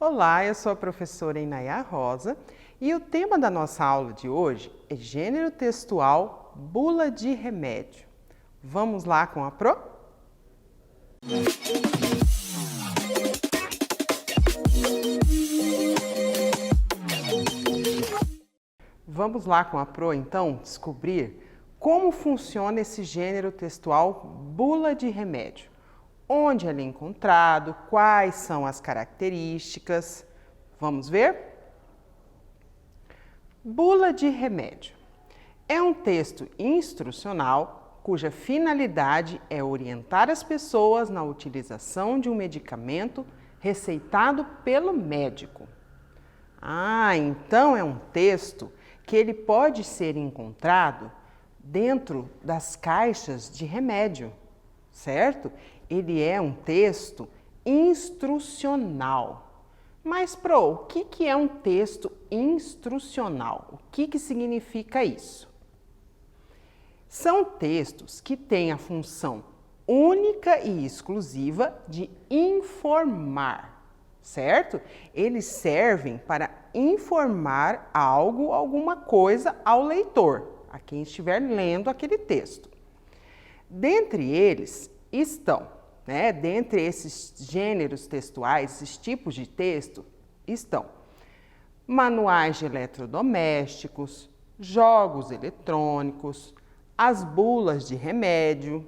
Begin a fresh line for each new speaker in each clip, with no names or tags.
Olá, eu sou a professora Inaya Rosa e o tema da nossa aula de hoje é gênero textual, bula de remédio. Vamos lá com a Pro? Vamos lá com a Pro, então, descobrir como funciona esse gênero textual bula de remédio. Onde ele é encontrado, quais são as características. Vamos ver? Bula de remédio é um texto instrucional cuja finalidade é orientar as pessoas na utilização de um medicamento receitado pelo médico. Então é um texto que ele pode ser encontrado dentro das caixas de remédio, certo? Ele é um texto instrucional. Mas, Pro, o que é um texto instrucional? O que significa isso? São textos que têm a função única e exclusiva de informar, certo? Eles servem para informar algo, alguma coisa ao leitor, a quem estiver lendo aquele texto. Dentre eles estão, dentre esses gêneros textuais, esses tipos de texto, estão manuais de eletrodomésticos, jogos eletrônicos, as bulas de remédio,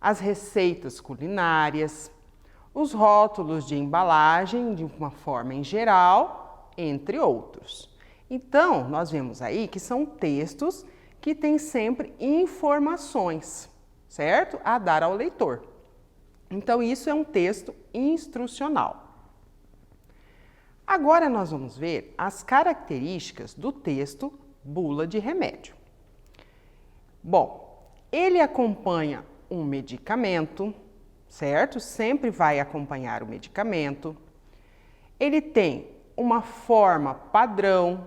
as receitas culinárias, os rótulos de embalagem de uma forma em geral, entre outros. Então, nós vemos aí que são textos que têm sempre informações, certo? A dar ao leitor. Então, isso é um texto instrucional. Agora, nós vamos ver as características do texto bula de remédio. Bom, ele acompanha um medicamento, certo? Sempre vai acompanhar o medicamento. Ele tem uma forma padrão,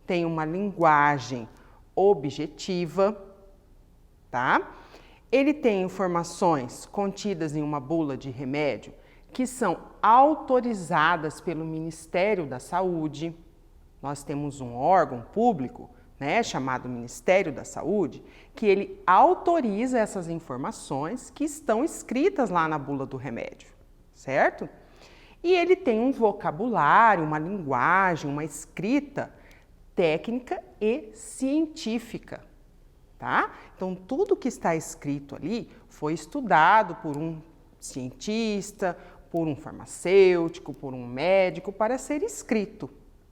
tem uma linguagem objetiva, tá? Ele tem informações contidas em uma bula de remédio que são autorizadas pelo Ministério da Saúde. Nós temos um órgão público, chamado Ministério da Saúde, que ele autoriza essas informações que estão escritas lá na bula do remédio, certo? E ele tem um vocabulário, uma linguagem, uma escrita técnica e científica. Tá? Então, tudo que está escrito ali foi estudado por um cientista, por um farmacêutico, por um médico, para ser escrito,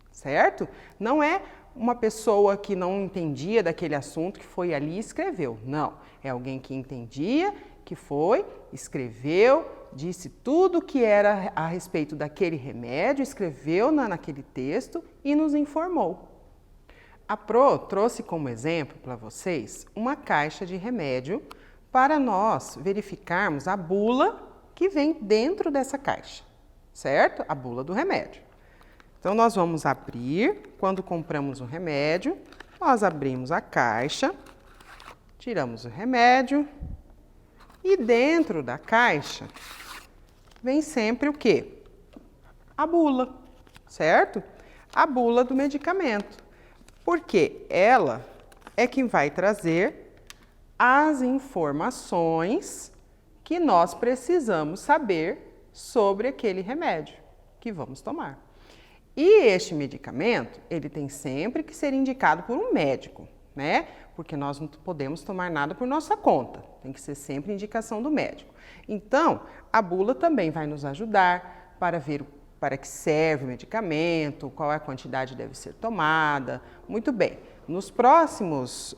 certo? Não é uma pessoa que não entendia daquele assunto que foi ali e escreveu. Não, é alguém que entendia, que foi, escreveu, disse tudo que era a respeito daquele remédio, escreveu naquele texto e nos informou. A Pro trouxe como exemplo para vocês uma caixa de remédio para nós verificarmos a bula que vem dentro dessa caixa, certo? A bula do remédio. Então, nós vamos abrir, quando compramos o remédio, nós abrimos a caixa, tiramos o remédio e dentro da caixa vem sempre o quê? A bula, certo? A bula do medicamento. Porque ela é quem vai trazer as informações que nós precisamos saber sobre aquele remédio que vamos tomar. E este medicamento, ele tem sempre que ser indicado por um médico, Porque nós não podemos tomar nada por nossa conta, tem que ser sempre indicação do médico. Então, a bula também vai nos ajudar para ver para que serve o medicamento, qual é a quantidade que deve ser tomada. Muito bem, nos próximos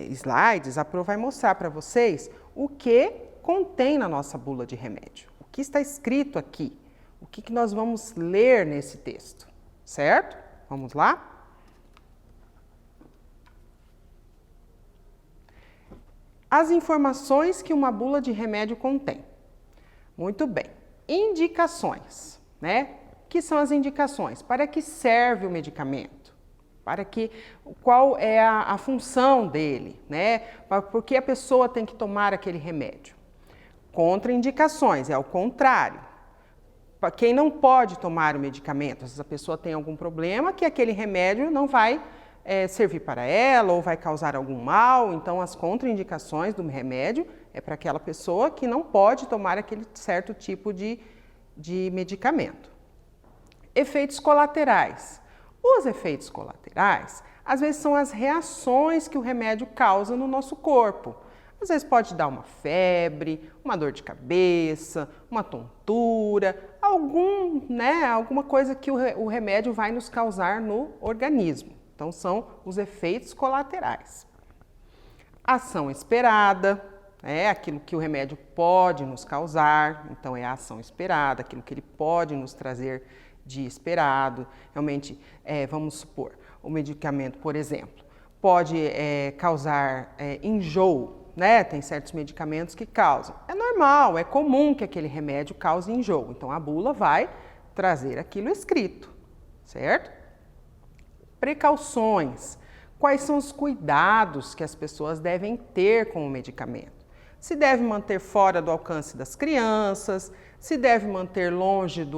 slides, a Pro vai mostrar para vocês o que contém na nossa bula de remédio, o que está escrito aqui, o que nós vamos ler nesse texto, certo? Vamos lá? As informações que uma bula de remédio contém. Muito bem, indicações, que são as indicações? Para que serve o medicamento? Qual é a função dele? Por que a pessoa tem que tomar aquele remédio? Contraindicações, é o contrário. quem não pode tomar o medicamento. Às vezes a pessoa tem algum problema que aquele remédio não vai servir para ela ou vai causar algum mal. Então, as contraindicações do remédio é para aquela pessoa que não pode tomar aquele certo tipo de medicamento. Efeitos colaterais. Os efeitos colaterais, às vezes, são as reações que o remédio causa no nosso corpo. Às vezes pode dar uma febre, uma dor de cabeça, uma tontura, alguma coisa que o remédio vai nos causar no organismo. Então, são os efeitos colaterais. Ação esperada, aquilo que o remédio pode nos causar, então é a ação esperada, aquilo que ele pode nos trazer de esperado. Realmente, vamos supor, o medicamento, por exemplo, pode causar enjoo, Tem certos medicamentos que causam. É normal, é comum que aquele remédio cause enjoo. Então, a bula vai trazer aquilo escrito, certo? Precauções. Quais são os cuidados que as pessoas devem ter com o medicamento? Se deve manter fora do alcance das crianças, se deve manter longe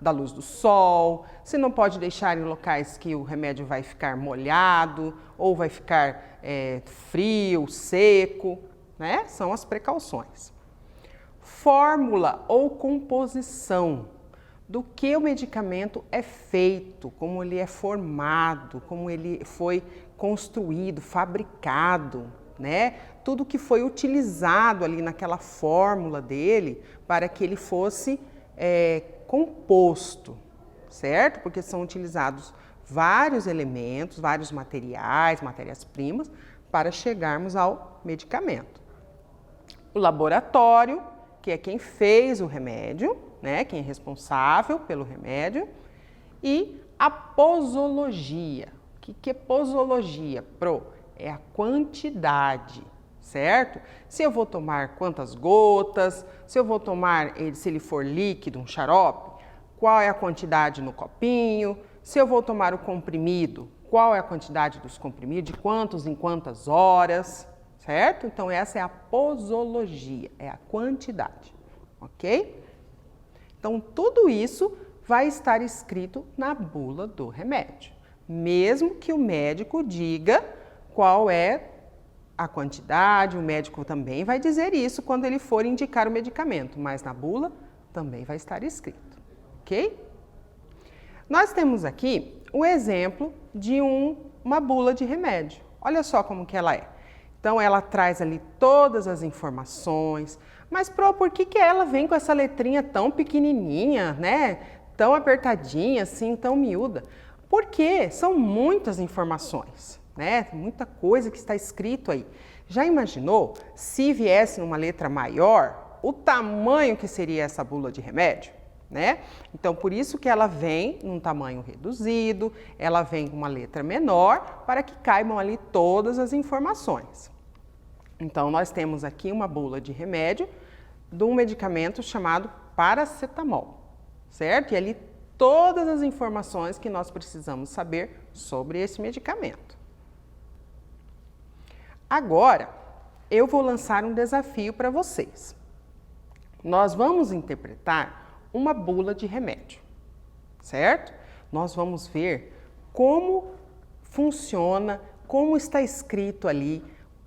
da luz do sol, se não pode deixar em locais que o remédio vai ficar molhado ou vai ficar frio, seco, São as precauções. Fórmula ou composição do que o medicamento é feito, como ele é formado, como ele foi construído, fabricado, Tudo que foi utilizado ali naquela fórmula dele para que ele fosse composto, certo? Porque são utilizados vários elementos, vários materiais, matérias-primas, para chegarmos ao medicamento. O laboratório, que é quem fez o remédio, Quem é responsável pelo remédio. E a posologia. O que é posologia, É a quantidade, certo? Se eu vou tomar quantas gotas, se eu vou tomar, se ele for líquido, um xarope, qual é a quantidade no copinho, se eu vou tomar o comprimido, qual é a quantidade dos comprimidos, de quantos em quantas horas, certo? Então, essa é a posologia, é a quantidade, ok? Então, tudo isso vai estar escrito na bula do remédio, mesmo que o médico diga qual é a quantidade, o médico também vai dizer isso quando ele for indicar o medicamento, mas na bula também vai estar escrito, ok? Nós temos aqui o exemplo de uma bula de remédio. Olha só como que ela é. Então, ela traz ali todas as informações, mas por que ela vem com essa letrinha tão pequenininha, Tão apertadinha, assim, tão miúda? Porque são muitas informações. Muita coisa que está escrito aí. Já imaginou se viesse numa letra maior, o tamanho que seria essa bula de remédio? Então, por isso que ela vem num tamanho reduzido, ela vem com uma letra menor, para que caibam ali todas as informações. Então, nós temos aqui uma bula de remédio de um medicamento chamado paracetamol, certo? E ali todas as informações que nós precisamos saber sobre esse medicamento. Agora, eu vou lançar um desafio para vocês. Nós vamos interpretar uma bula de remédio, certo? Nós vamos ver como funciona, como está escrito ali,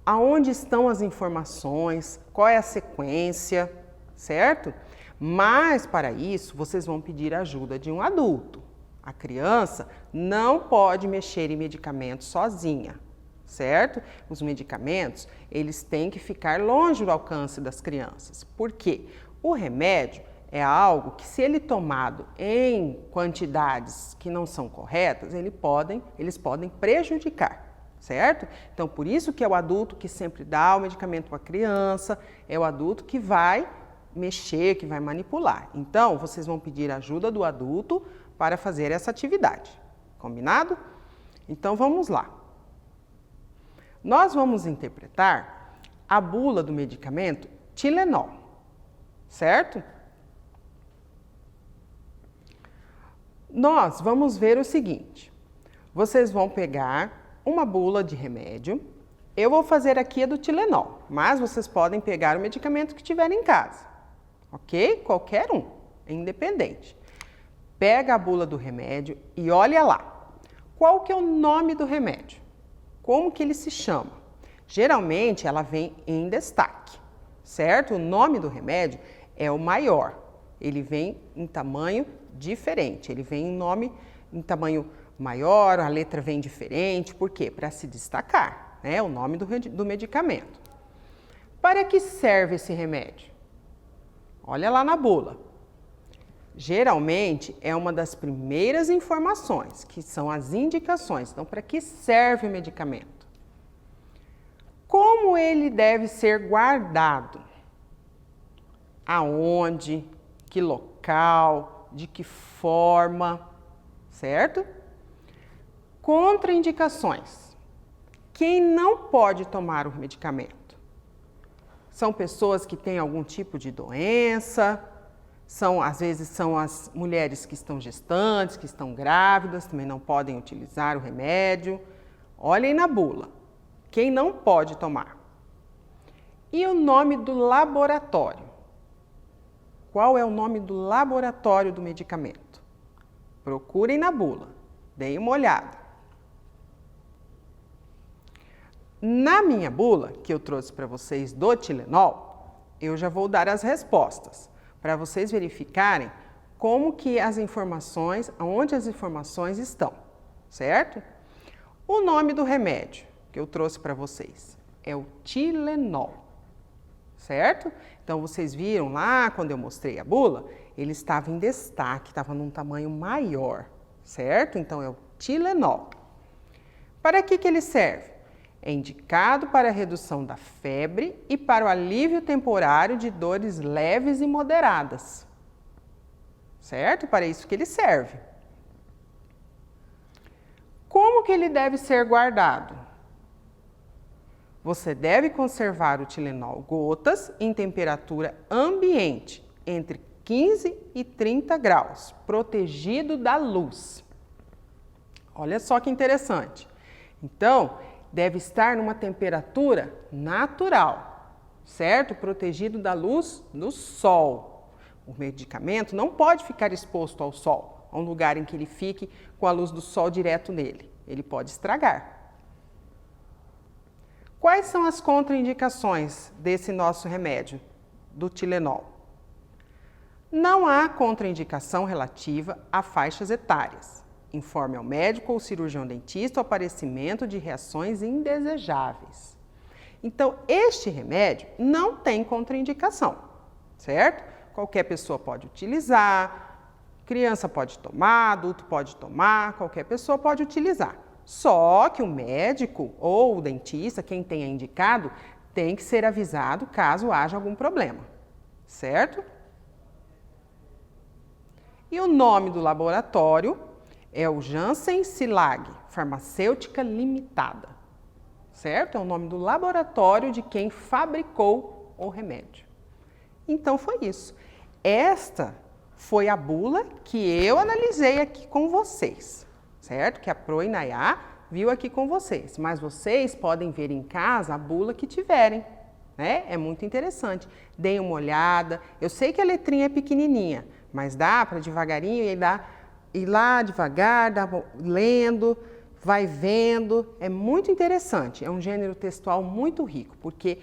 aonde estão as informações, qual é a sequência, certo? Mas, para isso, vocês vão pedir a ajuda de um adulto. A criança não pode mexer em medicamentos sozinha, certo? Os medicamentos, eles têm que ficar longe do alcance das crianças. Por quê? O remédio é algo que, se ele tomado em quantidades que não são corretas, eles podem prejudicar, certo? Então, por isso que é o adulto que sempre dá o medicamento para a criança, é o adulto que vai mexer, que vai manipular. Então, vocês vão pedir a ajuda do adulto para fazer essa atividade, combinado? Então, vamos lá. Nós vamos interpretar a bula do medicamento Tilenol, certo? Nós vamos ver o seguinte, vocês vão pegar uma bula de remédio, eu vou fazer aqui a do Tilenol, mas vocês podem pegar o medicamento que tiverem em casa, ok? Qualquer um, é independente. pega a bula do remédio e olha lá. Qual que é o nome do remédio? Como que ele se chama? Geralmente ela vem em destaque, certo? O nome do remédio é o maior. Ele vem em tamanho diferente. Ele vem em tamanho maior, a letra vem diferente. Por quê? Para se destacar, né? O nome do medicamento. Para que serve esse remédio? Olha lá na bula. Geralmente é uma das primeiras informações, que são as indicações. Então, para que serve o medicamento? Como ele deve ser guardado? Aonde? Que local? De que forma? Certo? Contraindicações. Quem não pode tomar o medicamento? São pessoas que têm algum tipo de doença, às vezes são as mulheres que estão gestantes, que estão grávidas, também não podem utilizar o remédio. Olhem na bula, quem não pode tomar. E o nome do laboratório? Qual é o nome do laboratório do medicamento? Procurem na bula, deem uma olhada. Na minha bula, que eu trouxe para vocês do Tilenol, eu já vou dar as respostas, para vocês verificarem como que as informações, onde as informações estão, certo? O nome do remédio que eu trouxe para vocês é o Tilenol, certo? Então, vocês viram lá, quando eu mostrei a bula, ele estava em destaque, estava num tamanho maior, certo? Então, é o Tilenol. Para que ele serve? É indicado para a redução da febre e para o alívio temporário de dores leves e moderadas. Certo? Para isso que ele serve. Como que ele deve ser guardado? Você deve conservar o Tilenol gotas em temperatura ambiente, entre 15 e 30 graus, protegido da luz. Olha só que interessante. Então, deve estar numa temperatura natural, certo? Protegido da luz do sol. O medicamento não pode ficar exposto ao sol, a um lugar em que ele fique com a luz do sol direto nele. Ele pode estragar. Quais são as contraindicações desse nosso remédio, do Tilenol? Não há contraindicação relativa a faixas etárias. Informe ao médico ou cirurgião dentista o aparecimento de reações indesejáveis. Então, este remédio não tem contraindicação, certo? Qualquer pessoa pode utilizar, criança pode tomar, adulto pode tomar, qualquer pessoa pode utilizar. Só que o médico ou o dentista, quem tenha indicado, tem que ser avisado caso haja algum problema, certo? E o nome do laboratório é o Janssen Cilag Farmacêutica Limitada, certo? É o nome do laboratório de quem fabricou o remédio. Então, foi isso. Esta foi a bula que eu analisei aqui com vocês, certo? Que a Pro e Nayá viu aqui com vocês. Mas vocês podem ver em casa a bula que tiverem, né? É muito interessante. Deem uma olhada. Eu sei que a letrinha é pequenininha, mas dá para devagarinho ir lá devagar, lendo, vai vendo. É muito interessante. É um gênero textual muito rico, porque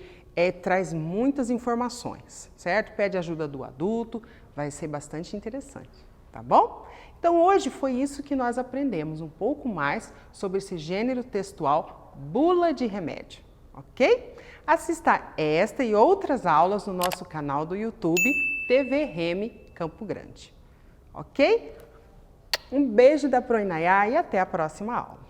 traz muitas informações, certo? Pede ajuda do adulto, vai ser bastante interessante, tá bom? Então, hoje foi isso que nós aprendemos, um pouco mais sobre esse gênero textual bula de remédio, ok? Assista esta e outras aulas no nosso canal do YouTube TV Remy Campo Grande, ok? Um beijo da Pro e Nayá e até a próxima aula.